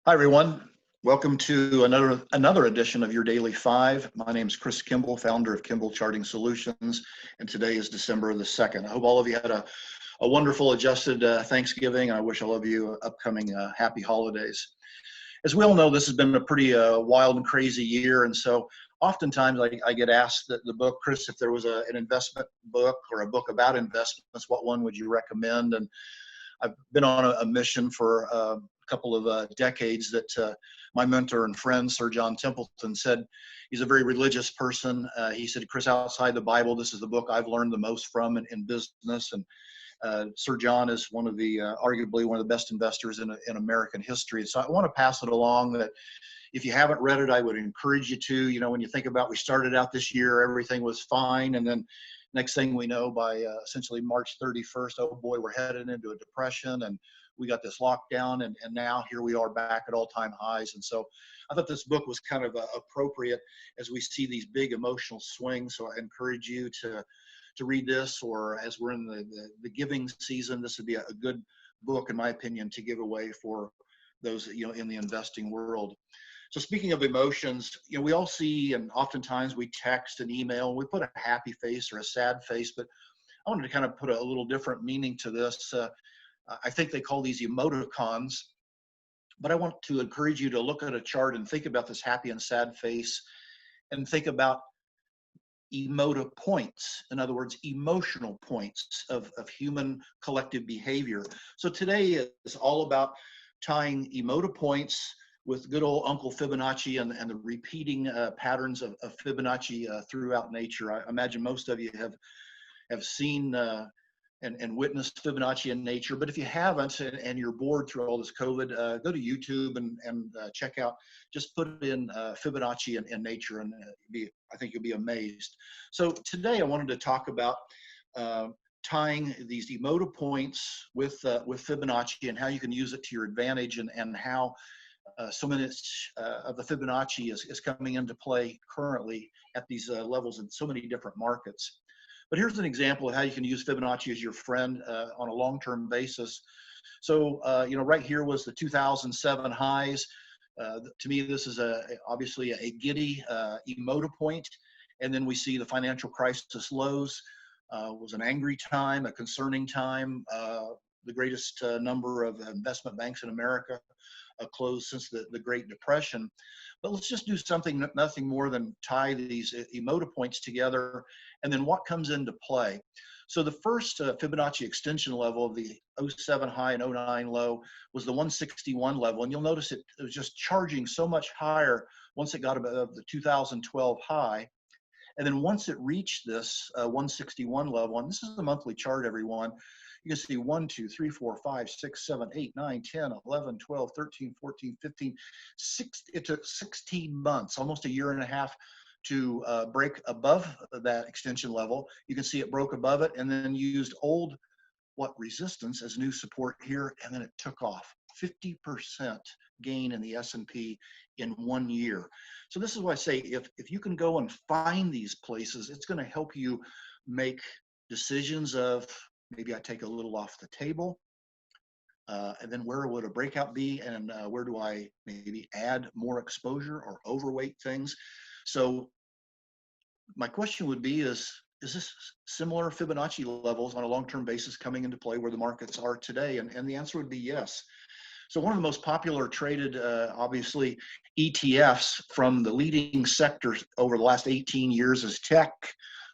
Hi, everyone. Welcome to another edition of your Daily Five. My name is Chris Kimble, founder of Kimble Charting Solutions, and today is December the 2nd. I hope all of you had a wonderful adjusted Thanksgiving, and I wish all of you upcoming happy holidays. As we all know, this has been a pretty wild and crazy year, and so oftentimes I get asked the book, Chris, if there was an investment book or a book about investments, what one would you recommend? And I've been on a mission for a couple of decades that my mentor and friend, Sir John Templeton, said. He's a very religious person. He said, Chris, outside the Bible, this is the book I've learned the most from in business. And Sir John is one of the, arguably one of the best investors in American history. So I want to pass it along that if you haven't read it, I would encourage you to. You know, when you think about, we started out this year, everything was fine. And then next thing we know, by essentially March 31st, oh boy, we're headed into a depression and we got this lockdown, and now here we are back at all-time highs. And so I thought this book was kind of appropriate as we see these big emotional swings. So I encourage you to read this, or as we're in the giving season, this would be a good book, in my opinion, to give away for those, you know, in the investing world. So speaking of emotions, you know, we all see, and oftentimes we text and email, and we put a happy face or a sad face, but I wanted to kind of put a little different meaning to this. I think they call these emoticons, but I want to encourage you to look at a chart and think about this happy and sad face and think about emotipoints. In other words, emotional points of human collective behavior. So today is all about tying emotipoints with good old Uncle Fibonacci and the repeating patterns of Fibonacci throughout nature. I imagine most of you have seen and witnessed Fibonacci in nature, but if you haven't and you're bored through all this COVID, go to YouTube and check out, just put in Fibonacci in nature, and I think you'll be amazed. So today I wanted to talk about tying these emotipoints with Fibonacci and how you can use it to your advantage, and how so many of the Fibonacci is coming into play currently at these levels in so many different markets. But here's an example of how you can use Fibonacci as your friend on a long-term basis. So, you know, right here was the 2007 highs. To me, this is obviously a giddy emotipoint. And then we see the financial crisis lows. Was an angry time, a concerning time. The greatest number of investment banks in America closed since the Great Depression. But let's just do something, nothing more than tie these emotipoints together, and then what comes into play. So the first Fibonacci extension level of the 07 high and 09 low was the 161 level, and you'll notice it was just charging so much higher once it got above the 2012 high. And then once it reached this 161 level, and this is the monthly chart, everyone, you can see 1, 2, 3, 4, 5, 6, 7, 8, 9, 10, 11, 12, 13, 14, 15, 16. It took 16 months, almost a year and a half, to break above that extension level. You can see it broke above it and then used old resistance as new support here, and then it took off. 50% gain in the S&P in 1 year. So this is why I say if you can go and find these places, it's going to help you make decisions of, maybe I take a little off the table, and then where would a breakout be, and where do I maybe add more exposure or overweight things. So my question would be, is this similar Fibonacci levels on a long-term basis coming into play where the markets are today? And the answer would be yes. So one of the most popular traded, obviously, ETFs from the leading sectors over the last 18 years is tech.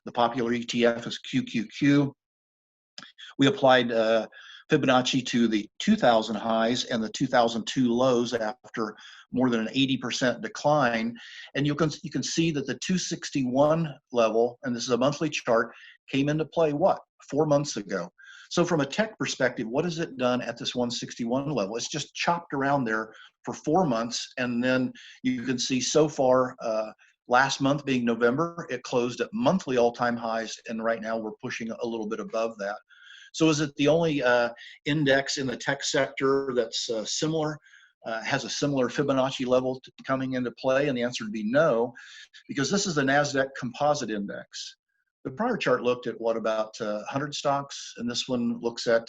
The popular ETF is QQQ. We applied Fibonacci to the 2000 highs and the 2002 lows after more than an 80% decline. And you can see that the 261 level, and this is a monthly chart, came into play, 4 months ago. So from a tech perspective, what has it done at this 161 level? It's just chopped around there for 4 months. And then you can see so far, last month being November, it closed at monthly all-time highs. And right now we're pushing a little bit above that. So is it the only index in the tech sector that's similar, has a similar Fibonacci level coming into play? And the answer would be no, because this is the Nasdaq Composite Index. The prior chart looked at about 100 stocks, and this one looks at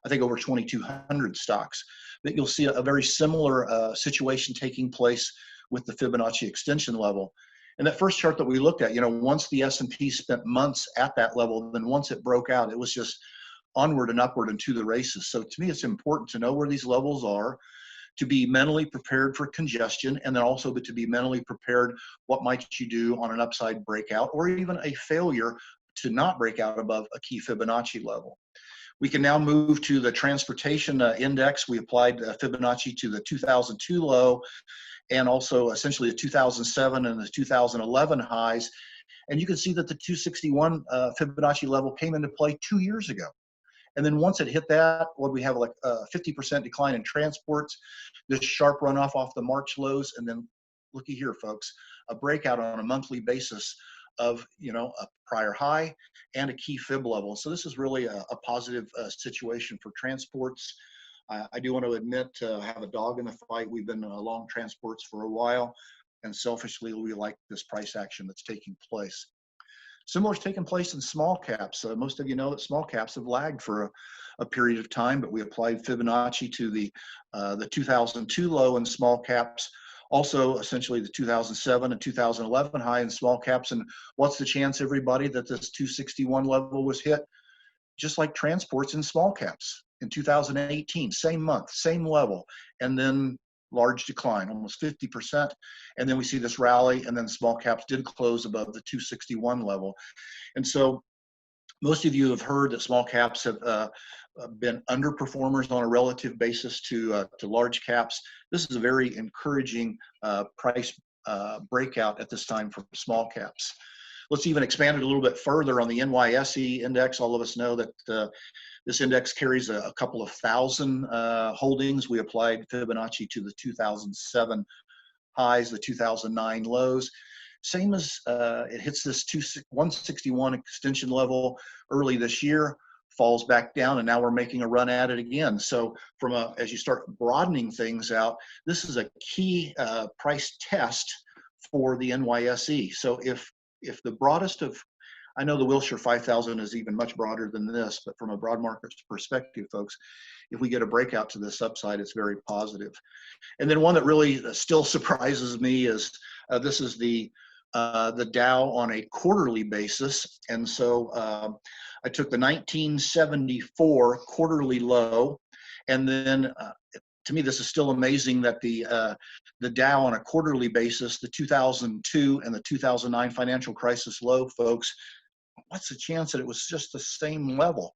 I think over 2,200 stocks, that you'll see a very similar situation taking place with the Fibonacci extension level. And that first chart that we looked at, once the S&P spent months at that level, then once it broke out, it was just onward and upward and to the races. So to me, it's important to know where these levels are, to be mentally prepared for congestion, and then also to be mentally prepared what might you do on an upside breakout or even a failure to not break out above a key Fibonacci level. We can now move to the transportation index. We applied Fibonacci to the 2002 low and also essentially the 2007 and the 2011 highs. And you can see that the 261 Fibonacci level came into play 2 years ago. And then once it hit that, what we have like a 50% decline in transports, this sharp runoff off the March lows, and then looky here, folks, a breakout on a monthly basis of a prior high and a key fib level. So this is really a positive situation for transports. I do want to admit I have a dog in the fight. We've been long transports for a while, and selfishly we like this price action that's taking place. Similar is taking place in small caps. Most of you know that small caps have lagged for a period of time, but we applied Fibonacci to the 2002 low in small caps, also essentially the 2007 and 2011 high in small caps. And what's the chance, everybody, that this 261 level was hit? Just like transports in small caps in 2018, same month, same level, and then large decline, almost 50%. And then we see this rally, and then small caps did close above the 261 level. And so most of you have heard that small caps have been underperformers on a relative basis to large caps. This is a very encouraging price breakout at this time for small caps. Let's even expand it a little bit further on the NYSE index. All of us know that this index carries a couple of thousand holdings. We applied Fibonacci to the 2007 highs, the 2009 lows. Same as it hits this 161 extension level early this year, falls back down, and now we're making a run at it again. So as you start broadening things out, this is a key price test for the NYSE. So if the broadest of, I know the Wilshire 5000 is even much broader than this, but from a broad market perspective, folks, if we get a breakout to this upside, it's very positive. And then one that really still surprises me is this is the Dow on a quarterly basis. And so I took the 1974 quarterly low, and then to me, this is still amazing that the Dow on a quarterly basis, the 2002 and the 2009 financial crisis low, folks, what's the chance that it was just the same level?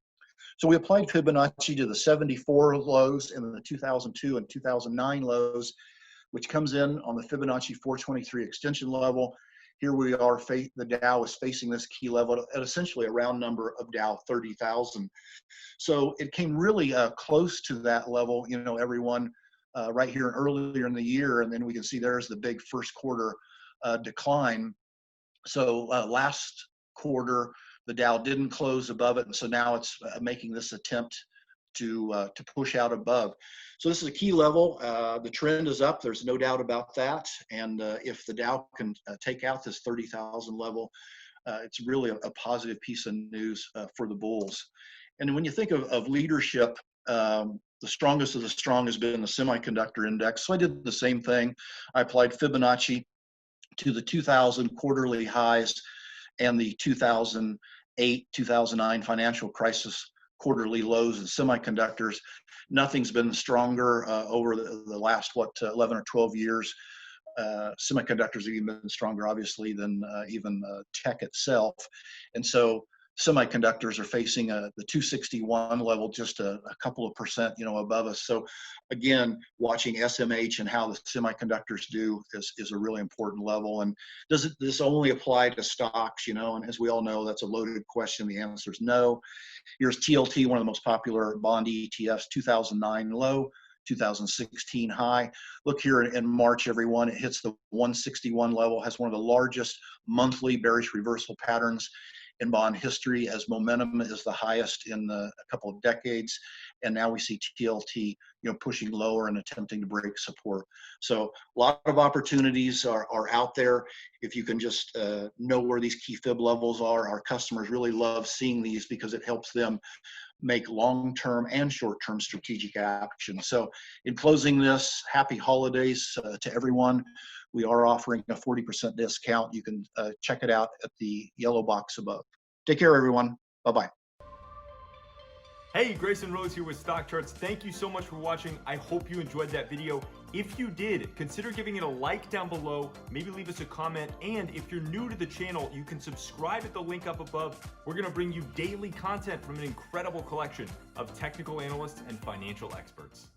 So we applied Fibonacci to the 74 lows and the 2002 and 2009 lows, which comes in on the Fibonacci 423 extension level. Here we are, the Dow is facing this key level at essentially a round number of Dow 30,000. So it came really close to that level, everyone, right here earlier in the year. And then we can see there's the big first quarter decline. So last quarter, the Dow didn't close above it. And so now it's making this attempt to push out above. So this is a key level. The trend is up. There's no doubt about that. And if the Dow can take out this 30,000 level, it's really a positive piece of news for the bulls. And when you think of leadership, the strongest of the strong has been the semiconductor index. So I did the same thing. I applied Fibonacci to the 2000 quarterly highs and the 2008, 2009 financial crisis quarterly lows in semiconductors. Nothing's been stronger over the last, 11 or 12 years. Semiconductors have even been stronger, obviously, than even tech itself. And so semiconductors are facing the 261 level, just a couple of percent, above us. So again, watching SMH and how the semiconductors do is a really important level. And does this only apply to stocks, and as we all know, that's a loaded question. The answer is no. Here's TLT, one of the most popular bond ETFs, 2009 low, 2016 high. Look here in March, everyone, it hits the 161 level, has one of the largest monthly bearish reversal patterns in bond history, as momentum is the highest in a couple of decades. And now we see TLT, pushing lower and attempting to break support. So a lot of opportunities are out there. If you can just know where these key fib levels are, our customers really love seeing these because it helps them make long-term and short-term strategic action. So in closing this, happy holidays to everyone. We are offering a 40% discount. You can check it out at the yellow box above. Take care, everyone. Bye-bye. Hey, Grayson Rose here with StockCharts. Thank you so much for watching. I hope you enjoyed that video. If you did, consider giving it a like down below, maybe leave us a comment, and if you're new to the channel, you can subscribe at the link up above. We're gonna bring you daily content from an incredible collection of technical analysts and financial experts.